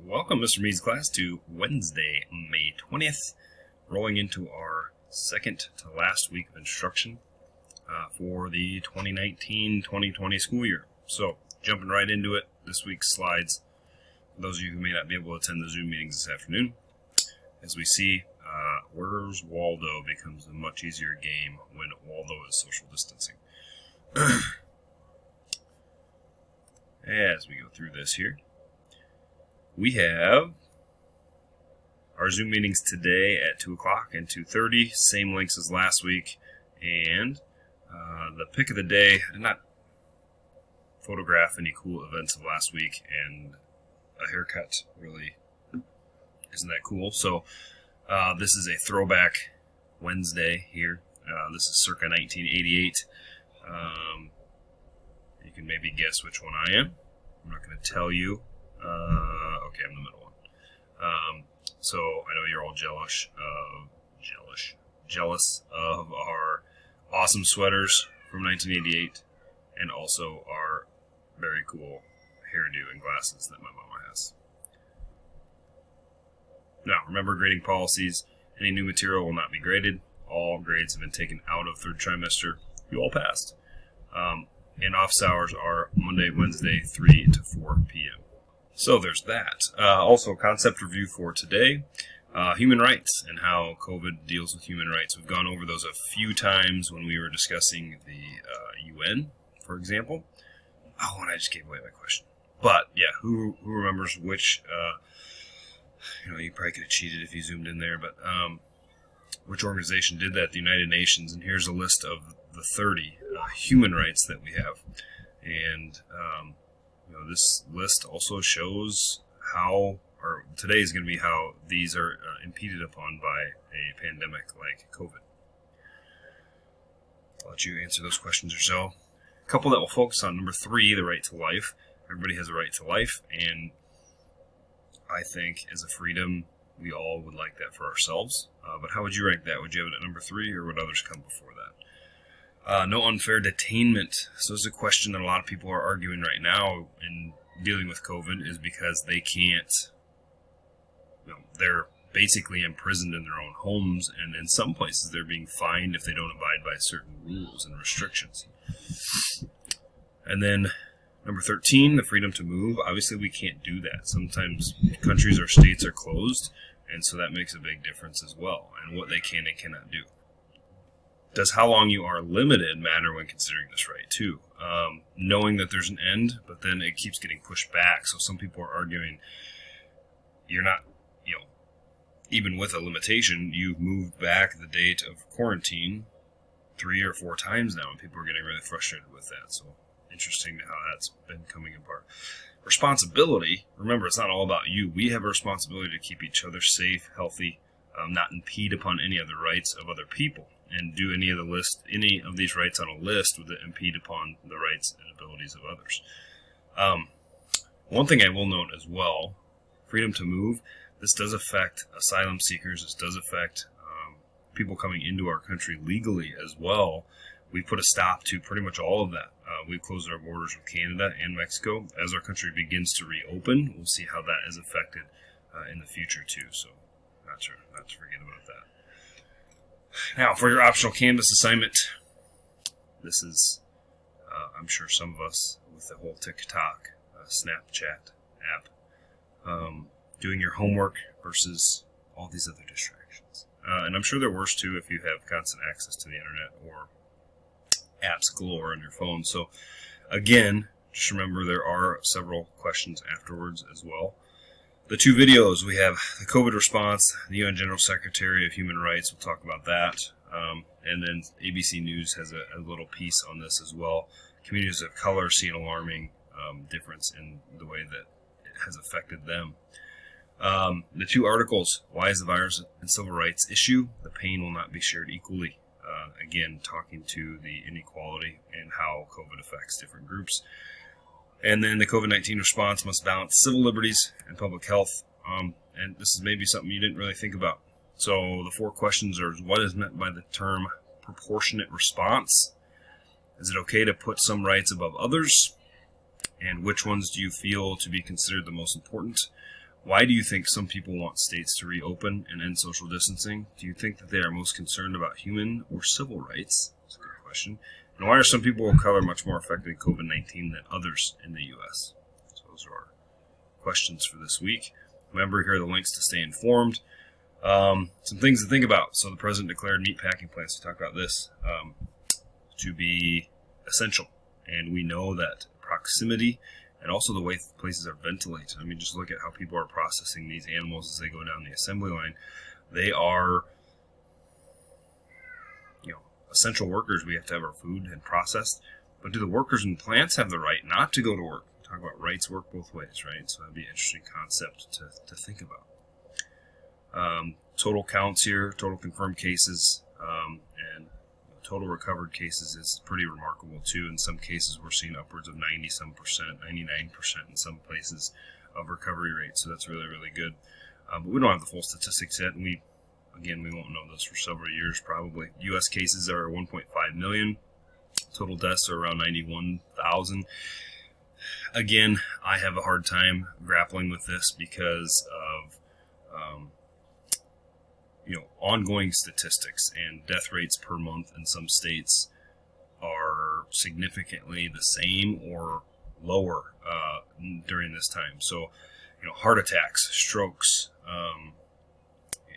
Welcome, Mr. Mead's class, to Wednesday, May 20th, rolling into our second to last week of instruction for the 2019-2020 school year. So, jumping right into it, this week's slides, for those of you who may not be able to attend the Zoom meetings this afternoon, as we see, Where's Waldo becomes a much easier game when Waldo is social distancing. As we go through this here, we have our Zoom meetings today at 2 o'clock and 2:30, same links as last week, and the pick of the day, I did not photograph any cool events of last week, and a haircut really isn't that cool, so this is a throwback Wednesday here. This is circa 1988. You can maybe guess which one I am. I'm not going to tell you. Okay, I'm the middle one. So I know you're all jealous of our awesome sweaters from 1988, and also our very cool hairdo and glasses that my mama has. Now, remember grading policies. Any new material will not be graded. All grades have been taken out of third trimester. You all passed. And office hours are Monday, Wednesday, 3 to 4 p.m. So there's that. Also, concept review for today. Human rights and how COVID deals with human rights. We've gone over those a few times when we were discussing the UN, for example. Oh, and I just gave away my question. But, yeah, who remembers which, you probably could have cheated if you zoomed in there, but which organization did that? The United Nations. And here's a list of the 30 human rights that we have. And, this list also shows how, or today is going to be how these are impeded upon by a pandemic like COVID. I'll let you answer those questions or so. A couple that will focus on number 3, the right to life. Everybody has a right to life, and I think as a freedom, we all would like that for ourselves. But how would you rank that? Would you have it at number 3, or would others come before that? No unfair detainment. So this is a question that a lot of people are arguing right now in dealing with COVID, is because they can't, they're basically imprisoned in their own homes, and in some places they're being fined if they don't abide by certain rules and restrictions. And then number 13, the freedom to move. Obviously we can't do that. Sometimes countries or states are closed, and so that makes a big difference as well, and what they can and cannot do. Does how long you are limited matter when considering this right, too? Knowing that there's an end, but then it keeps getting pushed back. So some people are arguing you're not, even with a limitation, you've moved back the date of quarantine 3 or 4 times now, and people are getting really frustrated with that. So interesting how that's been coming apart. Responsibility, remember, it's not all about you. We have a responsibility to keep each other safe, healthy, not impede upon any of the rights of other people. And do any of these rights on a list would impede upon the rights and abilities of others. One thing I will note as well, freedom to move, this does affect asylum seekers, this does affect people coming into our country legally as well. We put a stop to pretty much all of that. We've closed our borders with Canada and Mexico. As our country begins to reopen, we'll see how that is affected in the future too, so not to forget about that. Now, for your optional Canvas assignment, this is, I'm sure some of us with the whole TikTok, Snapchat app, doing your homework versus all these other distractions. And I'm sure they're worse too if you have constant access to the internet or apps galore on your phone. So, again, just remember there are several questions afterwards as well. The 2 videos, we have the COVID response, the UN General Secretary of Human Rights, we'll talk about that. And then ABC News has a little piece on this as well. Communities of color see an alarming difference in the way that it has affected them. The 2 articles, Why is the Virus and Civil Rights Issue? The Pain Will Not Be Shared Equally. Again, talking to the inequality and how COVID affects different groups. And then the COVID-19 response must balance civil liberties and public health. And this is maybe something you didn't really think about. So the 4 questions are, what is meant by the term proportionate response? Is it okay to put some rights above others? And which ones do you feel to be considered the most important? Why do you think some people want states to reopen and end social distancing? Do you think that they are most concerned about human or civil rights? That's a good question. And why are some people of color much more affected by COVID-19 than others in the U.S.? So those are our questions for this week. Remember, here are the links to stay informed. Some things to think about. So the president declared meatpacking plants, we talked about this, to be essential. And we know that proximity and also the way places are ventilated. I mean, just look at how people are processing these animals as they go down the assembly line. They are, essential workers. We have to have our food and processed. But do the workers in plants have the right not to go to work? Talk about rights work both ways, right? So that'd be an interesting concept to think about. Total counts here, total confirmed cases, and total recovered cases is pretty remarkable too. In some cases, we're seeing upwards of 90-some%, 99% in some places of recovery rate. So that's really, really good. But we don't have the full statistics yet, and we won't know this for several years probably. U.S. cases are 1.5 million. Total deaths are around 91,000. Again, I have a hard time grappling with this because of ongoing statistics, and death rates per month in some states are significantly the same or lower during this time. So, heart attacks, strokes,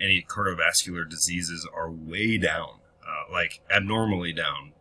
any cardiovascular diseases are way down, like abnormally down,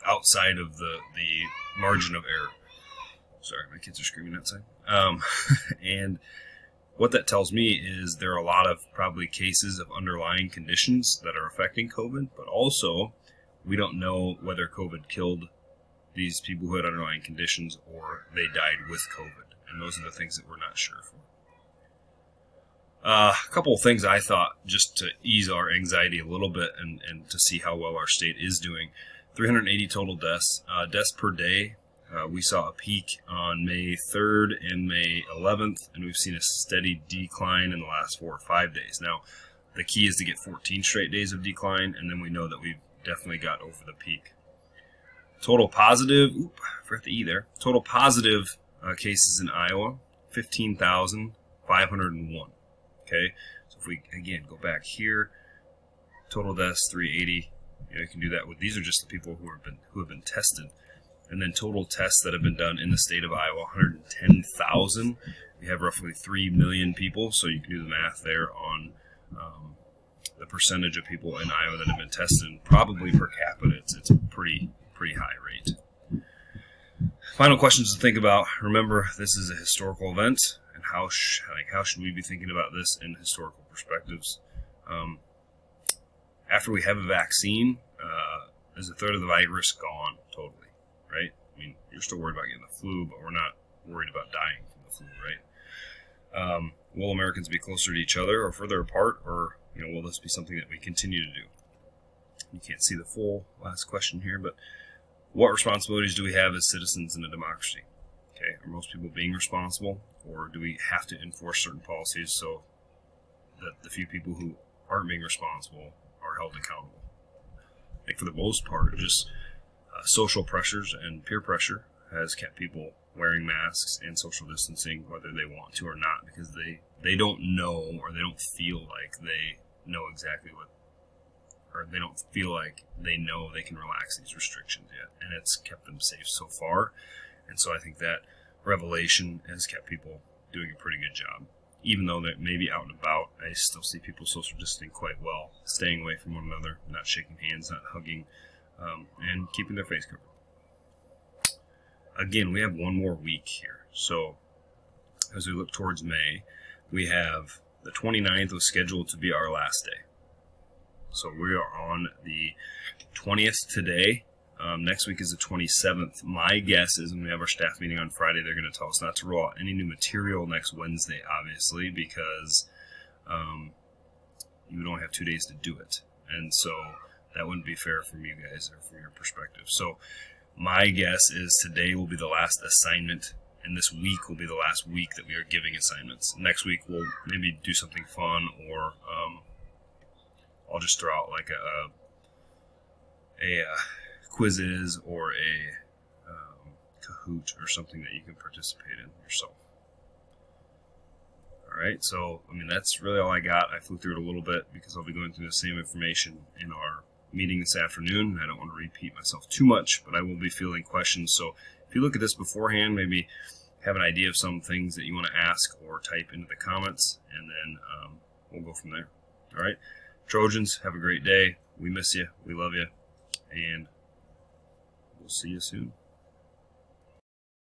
outside of the margin of error. Sorry, my kids are screaming outside. And what that tells me is there are a lot of probably cases of underlying conditions that are affecting COVID, but also we don't know whether COVID killed these people who had underlying conditions or they died with COVID. And those are the things that we're not sure for. A couple of things I thought just to ease our anxiety a little bit and to see how well our state is doing. 380 total deaths. Deaths per day. We saw a peak on May 3rd and May 11th, and we've seen a steady decline in the last 4 or 5 days. Now, the key is to get 14 straight days of decline, and then we know that we've definitely got over the peak. Total positive, I forgot the E there. Total positive cases in Iowa, 15,501. Okay, so if we, again, go back here, total deaths, 380. You can do that with, these are just the people who have been tested. And then total tests that have been done in the state of Iowa, 110,000. We have roughly 3 million people, so you can do the math there on the percentage of people in Iowa that have been tested. And probably per capita, it's a pretty high rate. Final questions to think about. Remember, this is a historical event, and how should we be thinking about this in historical perspectives? After we have a vaccine, is a third of the virus gone totally? Right? I mean, you're still worried about getting the flu, but we're not worried about dying from the flu, right? Will Americans be closer to each other or further apart, or will this be something that we continue to do? You can't see the full last question here, but what responsibilities do we have as citizens in a democracy? Okay, are most people being responsible, or do we have to enforce certain policies so that the few people who aren't being responsible are held accountable? I think for the most part, just social pressures and peer pressure has kept people wearing masks and social distancing whether they want to or not, because they don't know, or they don't feel like they know exactly what, or they don't feel like they know they can relax these restrictions yet, and it's kept them safe so far. And so I think that revelation has kept people doing a pretty good job. Even though they may be out and about, I still see people social distancing quite well, staying away from one another, not shaking hands, not hugging, and keeping their face covered. Again, we have one more week here. So as we look towards May, we have the 29th was scheduled to be our last day. So we are on the 20th today. Next week is the 27th. My guess is when we have our staff meeting on Friday, they're going to tell us not to roll out any new material next Wednesday, obviously, because you would only have 2 days to do it. And so that wouldn't be fair from you guys or from your perspective. So my guess is today will be the last assignment, and this week will be the last week that we are giving assignments. Next week we'll maybe do something fun, or I'll just throw out like a quizzes or a Kahoot or something that you can participate in yourself. All right. right, so I mean that's really all I got. I flew through it a little bit because I'll be going through the same information in our meeting this afternoon. I don't want to repeat myself too much, but I will be fielding questions. So if you look at this beforehand, maybe have an idea of some things that you want to ask or type into the comments, and then we'll go from there. All right, Trojans, have a great day. We miss you. We love you. And we'll see you soon.